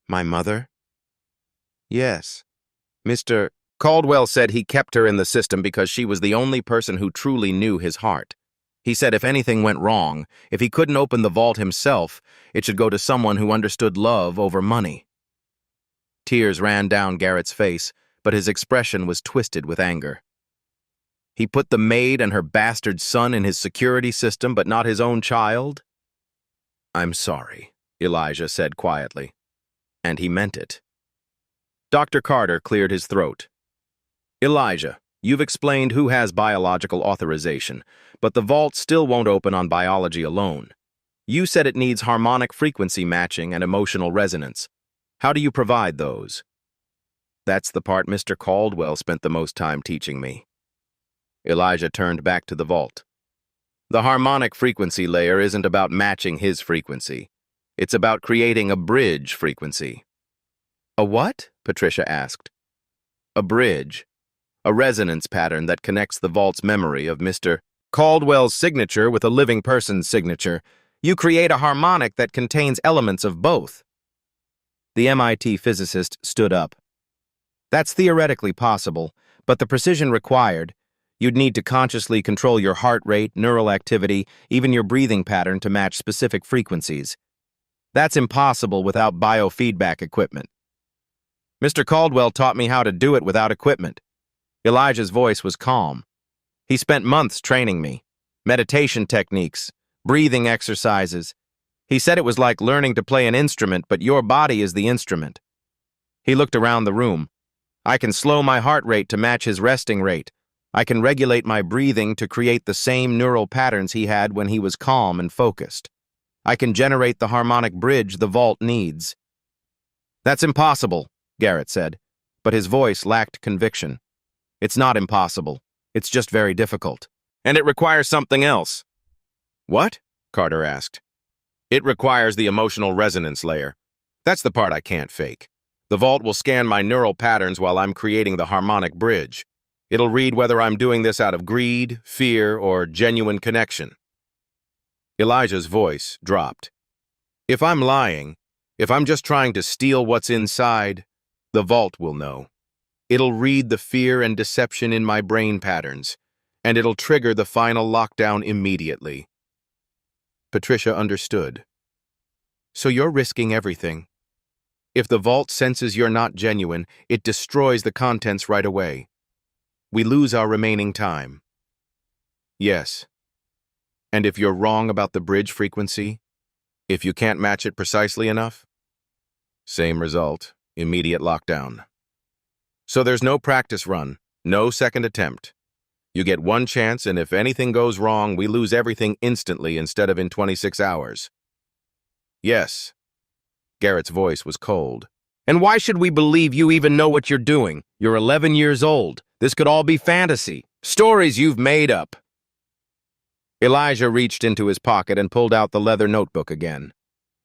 My mother? Yes. Mr. Caldwell said he kept her in the system because she was the only person who truly knew his heart. He said if anything went wrong, if he couldn't open the vault himself, it should go to someone who understood love over money. Tears ran down Garrett's face, but his expression was twisted with anger. He put the maid and her bastard son in his security system, but not his own child? I'm sorry, Elijah said quietly. And he meant it. Dr. Carter cleared his throat. Elijah, you've explained who has biological authorization, but the vault still won't open on biology alone. You said it needs harmonic frequency matching and emotional resonance. How do you provide those? That's the part Mr. Caldwell spent the most time teaching me. Elijah turned back to the vault. The harmonic frequency layer isn't about matching his frequency. It's about creating a bridge frequency. A what? Patricia asked. A bridge. A resonance pattern that connects the vault's memory of Mr. Caldwell's signature with a living person's signature. You create a harmonic that contains elements of both. The MIT physicist stood up. That's theoretically possible, but the precision required, you'd need to consciously control your heart rate, neural activity, even your breathing pattern to match specific frequencies. That's impossible without biofeedback equipment. Mr. Caldwell taught me how to do it without equipment. Elijah's voice was calm. He spent months training me. Meditation techniques, breathing exercises. He said it was like learning to play an instrument, but your body is the instrument. He looked around the room. I can slow my heart rate to match his resting rate. I can regulate my breathing to create the same neural patterns he had when he was calm and focused. I can generate the harmonic bridge the vault needs. That's impossible, Garrett said, but his voice lacked conviction. It's not impossible. It's just very difficult. And it requires something else. What? Carter asked. It requires the emotional resonance layer. That's the part I can't fake. The vault will scan my neural patterns while I'm creating the harmonic bridge. It'll read whether I'm doing this out of greed, fear, or genuine connection. Elijah's voice dropped. If I'm lying, if I'm just trying to steal what's inside, the vault will know. It'll read the fear and deception in my brain patterns, and it'll trigger the final lockdown immediately. Patricia understood. So you're risking everything. If the vault senses you're not genuine, it destroys the contents right away. We lose our remaining time. Yes. And if you're wrong about the bridge frequency, if you can't match it precisely enough, same result, immediate lockdown. So there's no practice run, no second attempt. You get one chance, and if anything goes wrong, we lose everything instantly instead of in 26 hours. Yes. Garrett's voice was cold. And why should we believe you even know what you're doing? You're 11 years old. This could all be fantasy. Stories you've made up. Elijah reached into his pocket and pulled out the leather notebook again.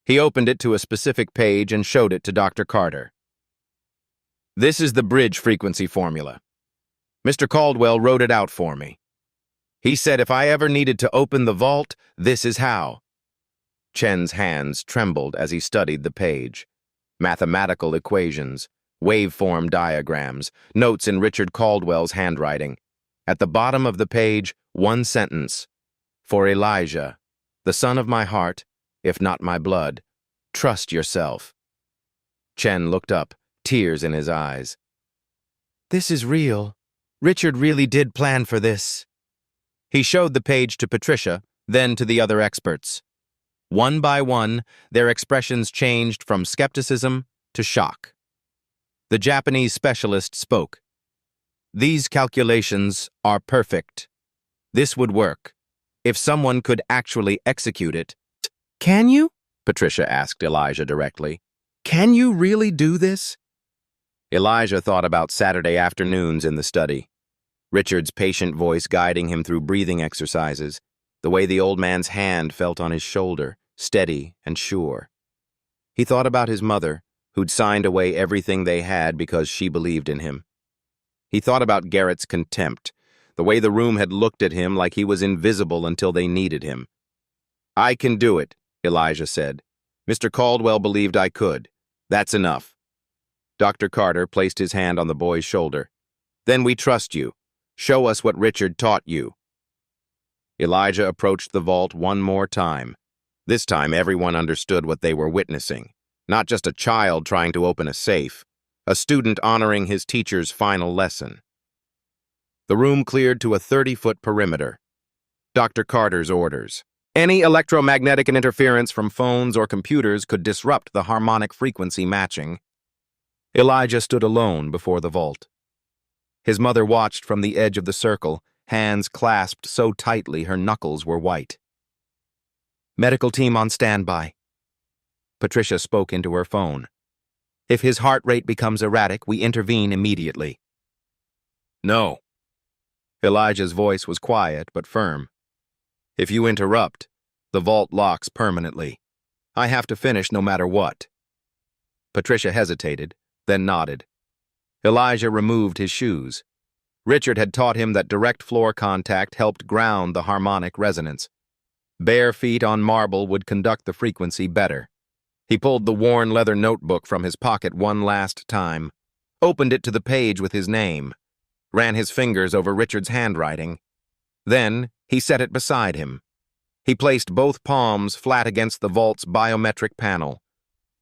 He opened it to a specific page and showed it to Dr. Carter. This is the bridge frequency formula. Mr. Caldwell wrote it out for me. He said if I ever needed to open the vault, this is how. Chen's hands trembled as he studied the page. Mathematical equations, waveform diagrams, notes in Richard Caldwell's handwriting. At the bottom of the page, one sentence. For Elijah, the son of my heart, if not my blood, trust yourself. Chen looked up, tears in his eyes. This is real. Richard really did plan for this. He showed the page to Patricia, then to the other experts. One by one, their expressions changed from skepticism to shock. The Japanese specialist spoke. These calculations are perfect. This would work, if someone could actually execute it. Can you? Patricia asked Elijah directly. Can you really do this? Elijah thought about Saturday afternoons in the study. Richard's patient voice guiding him through breathing exercises, the way the old man's hand felt on his shoulder, steady and sure. He thought about his mother, who'd signed away everything they had because she believed in him. He thought about Garrett's contempt, the way the room had looked at him like he was invisible until they needed him. I can do it, Elijah said. Mr. Caldwell believed I could. That's enough. Dr. Carter placed his hand on the boy's shoulder. Then we trust you. Show us what Richard taught you. Elijah approached the vault one more time. This time everyone understood what they were witnessing. Not just a child trying to open a safe, a student honoring his teacher's final lesson. The room cleared to a 30-foot perimeter. Dr. Carter's orders. Any electromagnetic interference from phones or computers could disrupt the harmonic frequency matching. Elijah stood alone before the vault. His mother watched from the edge of the circle, hands clasped so tightly her knuckles were white. Medical team on standby. Patricia spoke into her phone. If his heart rate becomes erratic, we intervene immediately. No. Elijah's voice was quiet but firm. If you interrupt, the vault locks permanently. I have to finish no matter what. Patricia hesitated, then nodded. Elijah removed his shoes. Richard had taught him that direct floor contact helped ground the harmonic resonance. Bare feet on marble would conduct the frequency better. He pulled the worn leather notebook from his pocket one last time, opened it to the page with his name, ran his fingers over Richard's handwriting. Then he set it beside him. He placed both palms flat against the vault's biometric panel.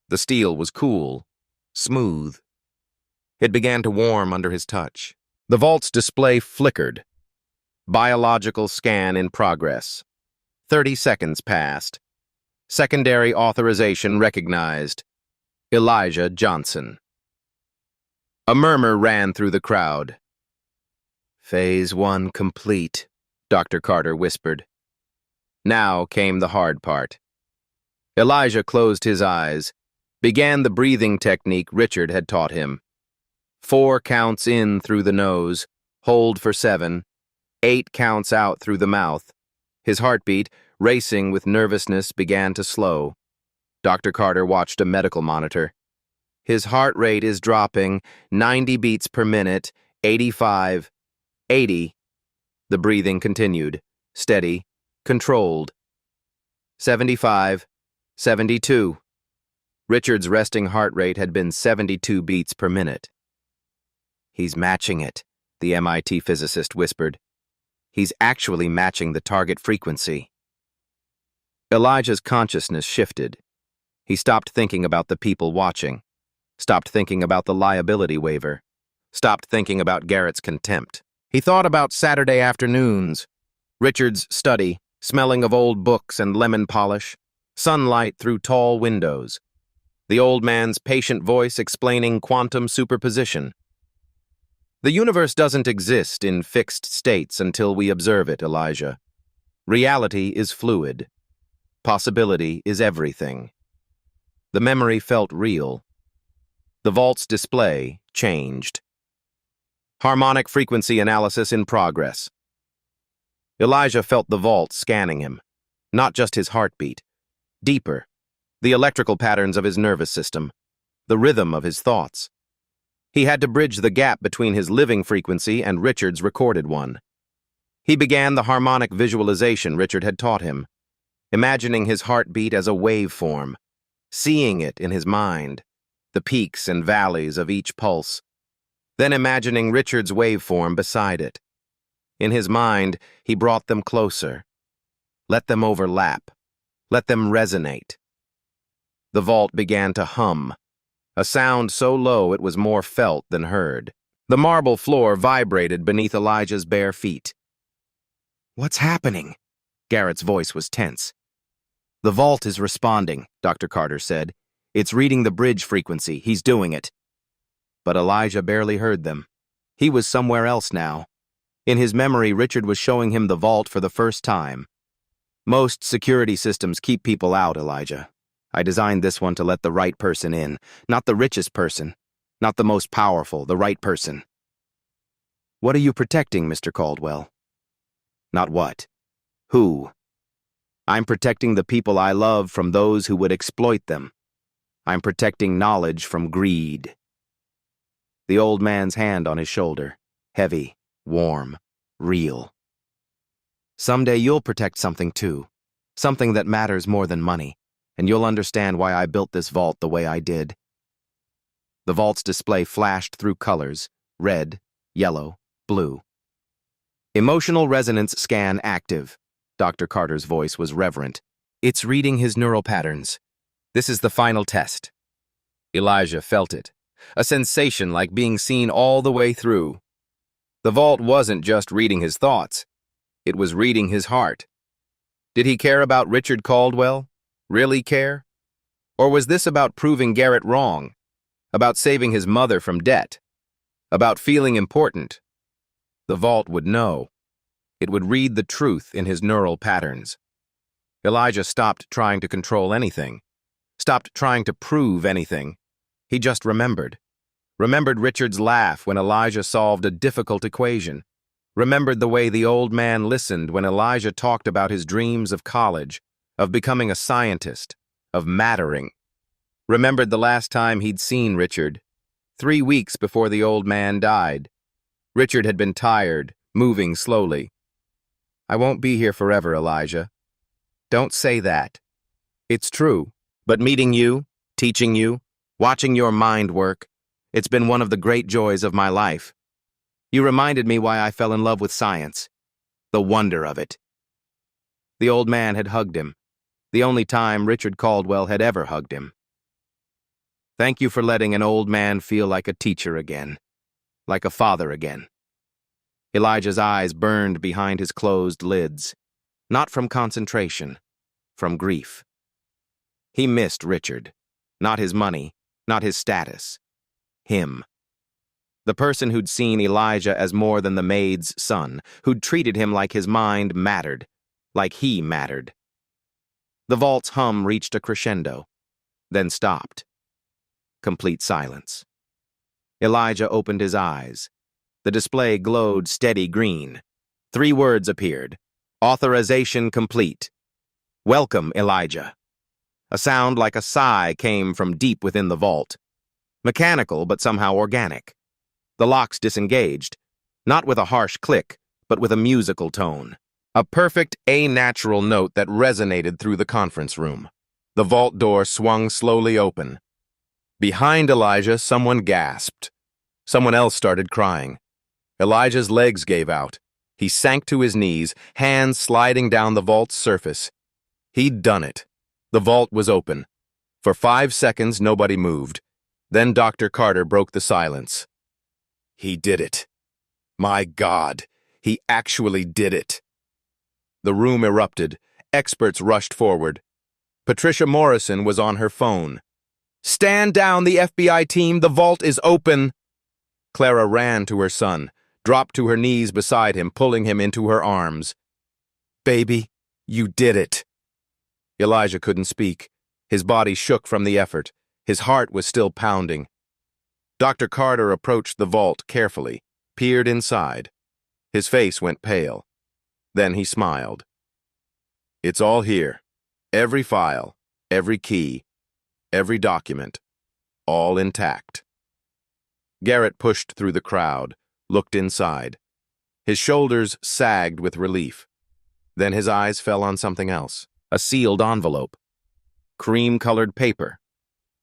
The steel was cool, smooth. It began to warm under his touch. The vault's display flickered. Biological scan in progress. 30 seconds passed. Secondary authorization recognized. Elijah Johnson. A murmur ran through the crowd. Phase 1 complete, Dr. Carter whispered. Now came the hard part. Elijah closed his eyes, began the breathing technique Richard had taught him. 4 counts in through the nose, hold for 7, 8 counts out through the mouth. His heartbeat, racing with nervousness, began to slow. Dr. Carter watched a medical monitor. His heart rate is dropping, 90 beats per minute, 85, 80. The breathing continued, steady, controlled. 75, 72. Richard's resting heart rate had been 72 beats per minute. He's matching it, the MIT physicist whispered. He's actually matching the target frequency. Elijah's consciousness shifted. He stopped thinking about the people watching, stopped thinking about the liability waiver, stopped thinking about Garrett's contempt. He thought about Saturday afternoons, Richard's study, smelling of old books and lemon polish, sunlight through tall windows, the old man's patient voice explaining quantum superposition. The universe doesn't exist in fixed states until we observe it, Elijah. Reality is fluid. Possibility is everything. The memory felt real. The vault's display changed. Harmonic frequency analysis in progress. Elijah felt the vault scanning him, not just his heartbeat. Deeper, the electrical patterns of his nervous system, the rhythm of his thoughts. He had to bridge the gap between his living frequency and Richard's recorded one. He began the harmonic visualization Richard had taught him, imagining his heartbeat as a waveform, seeing it in his mind, the peaks and valleys of each pulse, then imagining Richard's waveform beside it. In his mind, he brought them closer. Let them overlap. Let them resonate. The vault began to hum, a sound so low it was more felt than heard. The marble floor vibrated beneath Elijah's bare feet. "What's happening?" Garrett's voice was tense. "The vault is responding," Dr. Carter said. "It's reading the bridge frequency. He's doing it." But Elijah barely heard them. He was somewhere else now. In his memory, Richard was showing him the vault for the first time. "Most security systems keep people out, Elijah. I designed this one to let the right person in. Not the richest person. Not the most powerful, the right person." "What are you protecting, Mr. Caldwell?" "Not what. Who. I'm protecting the people I love from those who would exploit them. I'm protecting knowledge from greed." The old man's hand on his shoulder, heavy, warm, real. "Someday you'll protect something too, something that matters more than money, and you'll understand why I built this vault the way I did." The vault's display flashed through colors, red, yellow, blue. "Emotional resonance scan active." Dr. Carter's voice was reverent. "It's reading his neural patterns. This is the final test." Elijah felt it, a sensation like being seen all the way through. The vault wasn't just reading his thoughts. It was reading his heart. Did he care about Richard Caldwell? Really care? Or was this about proving Garrett wrong? About saving his mother from debt? About feeling important? The vault would know. It would read the truth in his neural patterns. Elijah stopped trying to control anything. Stopped trying to prove anything. He just remembered. Remembered Richard's laugh when Elijah solved a difficult equation. Remembered the way the old man listened when Elijah talked about his dreams of college, of becoming a scientist, of mattering. Remembered the last time he'd seen Richard, 3 weeks before the old man died. Richard had been tired, moving slowly. "I won't be here forever, Elijah." "Don't say that." "It's true. But meeting you, teaching you, watching your mind work, it's been one of the great joys of my life. You reminded me why I fell in love with science. The wonder of it." The old man had hugged him, the only time Richard Caldwell had ever hugged him. "Thank you for letting an old man feel like a teacher again, like a father again." Elijah's eyes burned behind his closed lids, not from concentration, from grief. He missed Richard, not his money, not his status. Him. The person who'd seen Elijah as more than the maid's son, who'd treated him like his mind mattered, like he mattered. The vault's hum reached a crescendo, then stopped. Complete silence. Elijah opened his eyes. The display glowed steady green. 3 words appeared. "Authorization complete." "Welcome, Elijah." A sound like a sigh came from deep within the vault. Mechanical, but somehow organic. The locks disengaged, not with a harsh click, but with a musical tone. A perfect, a-natural note that resonated through the conference room. The vault door swung slowly open. Behind Elijah, someone gasped. Someone else started crying. Elijah's legs gave out. He sank to his knees, hands sliding down the vault's surface. He'd done it. The vault was open. For 5 seconds, nobody moved. Then Dr. Carter broke the silence. "He did it. My God, he actually did it." The room erupted. Experts rushed forward. Patricia Morrison was on her phone. "Stand down, the FBI team. The vault is open." Clara ran to her son, dropped to her knees beside him, pulling him into her arms. "Baby, you did it." Elijah couldn't speak. His body shook from the effort. His heart was still pounding. Dr. Carter approached the vault carefully, peered inside. His face went pale. Then he smiled. "It's all here. Every file, every key, every document, all intact." Garrett pushed through the crowd, looked inside. His shoulders sagged with relief. Then his eyes fell on something else. A sealed envelope. Cream-colored paper.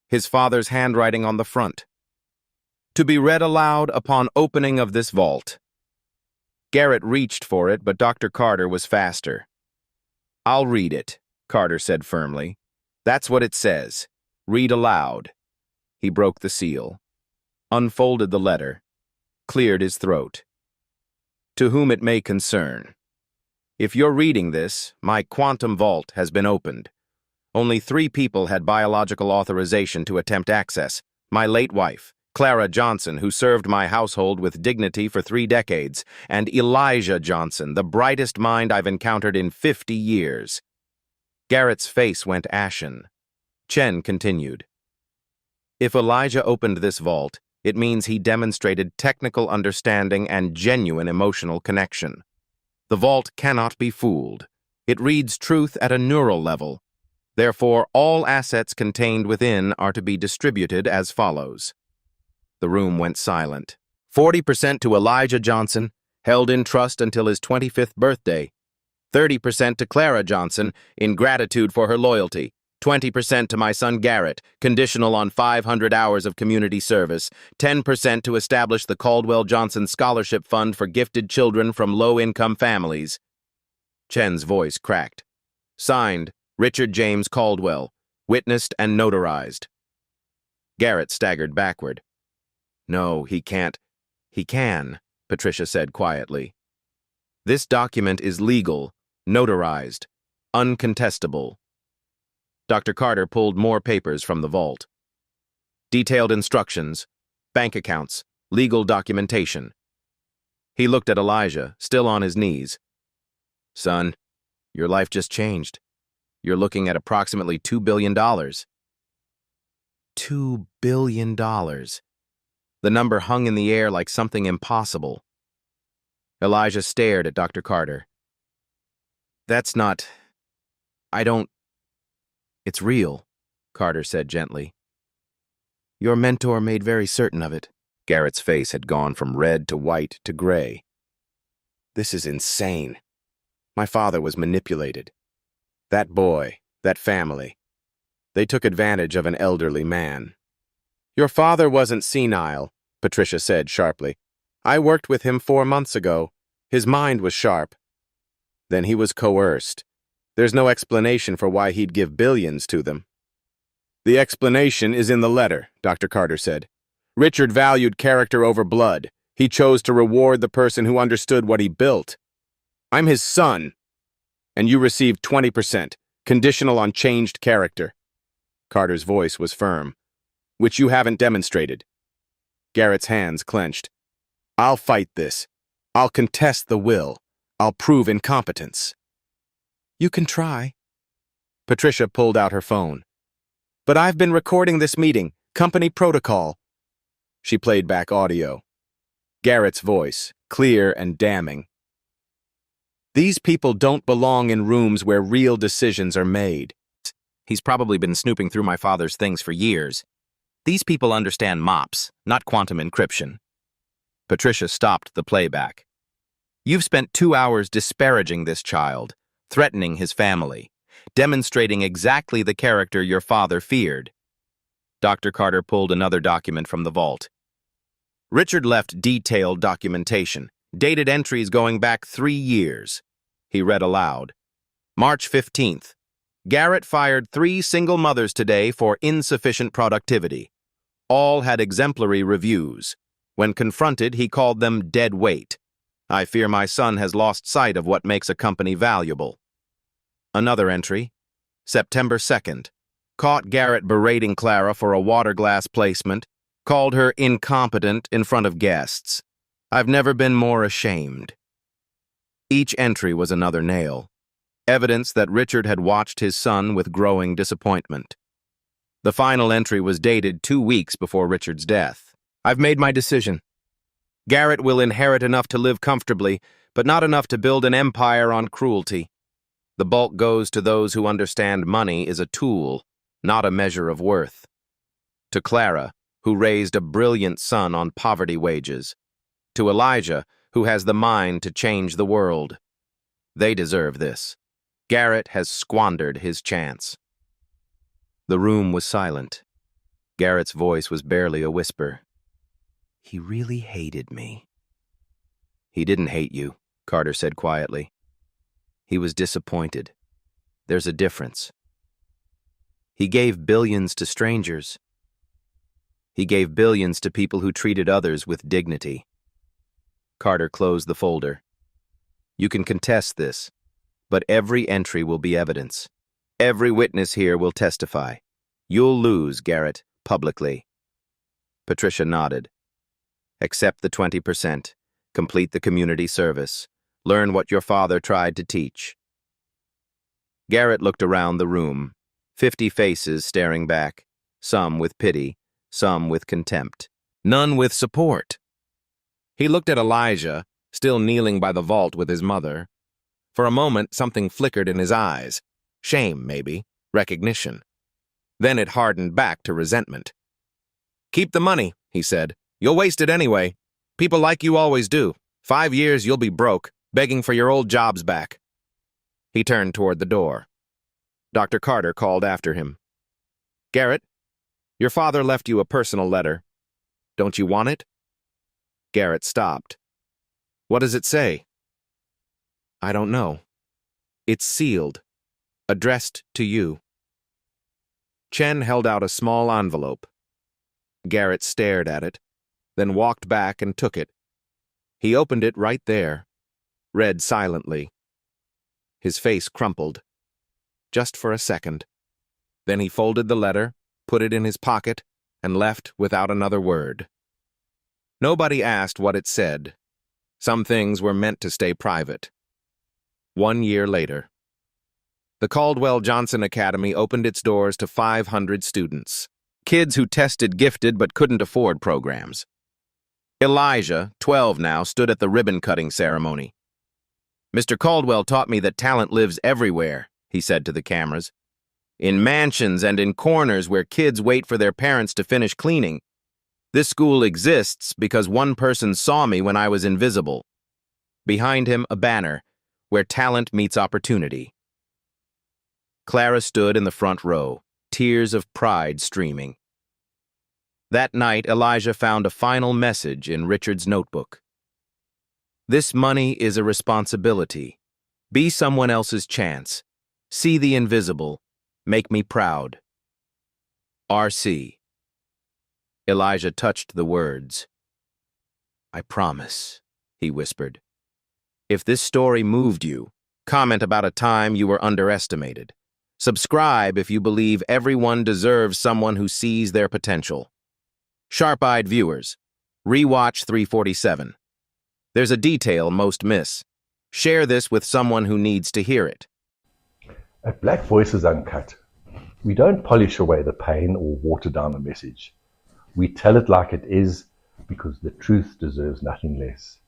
His father's handwriting on the front. "To be read aloud upon opening of this vault." Garrett reached for it, but Dr. Carter was faster. "I'll read it," Carter said firmly. "That's what it says. Read aloud." He broke the seal, unfolded the letter, cleared his throat. To whom it may concern. If you're reading this, my quantum vault has been opened. Only 3 people had biological authorization to attempt access. My late wife, Clara Johnson, who served my household with dignity for 3 decades, and Elijah Johnson, the brightest mind I've encountered in 50 years. Garrett's face went ashen. Chen continued. If Elijah opened this vault, it means he demonstrated technical understanding and genuine emotional connection. The vault cannot be fooled. It reads truth at a neural level. Therefore, all assets contained within are to be distributed as follows. The room went silent. 40% to Elijah Johnson, held in trust until his 25th birthday. 30% to Clara Johnson, in gratitude for her loyalty. 20% to my son Garrett, conditional on 500 hours of community service. 10% to establish the Caldwell Johnson Scholarship Fund for gifted children from low-income families. Chen's voice cracked. Signed, Richard James Caldwell, witnessed and notarized. Garrett staggered backward. No, he can't. He can, Patricia said quietly. This document is legal, notarized, uncontestable. Dr. Carter pulled more papers from the vault. Detailed instructions, bank accounts, legal documentation. He looked at Elijah, still on his knees. Son, your life just changed. You're looking at approximately $2 billion. $2 billion. The number hung in the air like something impossible. Elijah stared at Dr. Carter. That's not... It's real, Carter said gently. Your mentor made very certain of it. Garrett's face had gone from red to white to gray. This is insane. My father was manipulated. That boy, that family. They took advantage of an elderly man. Your father wasn't senile, Patricia said sharply. I worked with him 4 months ago. His mind was sharp. Then he was coerced. There's no explanation for why he'd give billions to them. The explanation is in the letter, Dr. Carter said. Richard valued character over blood. He chose to reward the person who understood what he built. I'm his son. And you received 20%, conditional on changed character. Carter's voice was firm. Which you haven't demonstrated. Garrett's hands clenched. I'll fight this. I'll contest the will. I'll prove incompetence. You can try. Patricia pulled out her phone. But I've been recording this meeting. Company protocol. She played back audio. Garrett's voice, clear and damning. These people don't belong in rooms where real decisions are made. He's probably been snooping through my father's things for years. These people understand MOPS, not quantum encryption. Patricia stopped the playback. You've spent 2 hours disparaging this child, threatening his family, demonstrating exactly the character your father feared. Dr. Carter pulled another document from the vault. Richard left detailed documentation, dated entries going back 3 years. He read aloud. March 15th. Garrett fired 3 single mothers today for insufficient productivity. All had exemplary reviews. When confronted, he called them dead weight. I fear my son has lost sight of what makes a company valuable. Another entry. September 2nd. Caught Garrett berating Clara for a water glass placement. Called her incompetent in front of guests. I've never been more ashamed. Each entry was another nail. Evidence that Richard had watched his son with growing disappointment. The final entry was dated 2 weeks before Richard's death. I've made my decision. Garrett will inherit enough to live comfortably, but not enough to build an empire on cruelty. The bulk goes to those who understand money is a tool, not a measure of worth. To Clara, who raised a brilliant son on poverty wages. To Elijah, who has the mind to change the world. They deserve this. Garrett has squandered his chance. The room was silent. Garrett's voice was barely a whisper. He really hated me. He didn't hate you, Carter said quietly. He was disappointed. There's a difference. He gave billions to strangers. He gave billions to people who treated others with dignity. Carter closed the folder. You can contest this, but every entry will be evidence. Every witness here will testify. You'll lose, Garrett, publicly. Patricia nodded. Accept the 20%. Complete the community service. Learn what your father tried to teach. Garrett looked around the room. 50 faces staring back, some with pity, some with contempt, none with support. He looked at Elijah, still kneeling by the vault with his mother. For a moment, something flickered in his eyes. Shame, maybe. Recognition. Then it hardened back to resentment. "Keep the money," he said. "You'll waste it anyway. People like you always do. 5 years you'll be broke, begging for your old jobs back." He turned toward the door. Dr. Carter called after him. "Garrett, your father left you a personal letter. Don't you want it?" Garrett stopped. "What does it say?" "I don't know. It's sealed. Addressed to you." Chen held out a small envelope. Garrett stared at it, then walked back and took it. He opened it right there, read silently. His face crumpled. Just for a second. Then he folded the letter, put it in his pocket, and left without another word. Nobody asked what it said. Some things were meant to stay private. 1 year later. The Caldwell-Johnson Academy opened its doors to 500 students. Kids who tested gifted but couldn't afford programs. Elijah, 12 now, stood at the ribbon-cutting ceremony. "Mr. Caldwell taught me that talent lives everywhere," he said to the cameras. "In mansions and in corners where kids wait for their parents to finish cleaning. This school exists because one person saw me when I was invisible." Behind him, a banner, "Where talent meets opportunity." Clara stood in the front row, tears of pride streaming. That night, Elijah found a final message in Richard's notebook. "This money is a responsibility. Be someone else's chance. See the invisible. Make me proud. R.C." Elijah touched the words. "I promise," he whispered. If this story moved you, comment about a time you were underestimated. Subscribe if you believe everyone deserves someone who sees their potential. Sharp-eyed viewers, rewatch 347. There's a detail most miss. Share this with someone who needs to hear it. At Black Voices Uncut, we don't polish away the pain or water down the message. We tell it like it is because the truth deserves nothing less.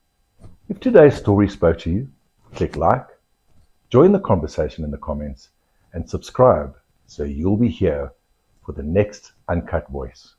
If today's story spoke to you, click like, join the conversation in the comments, and subscribe so you'll be here for the next Uncut Voice.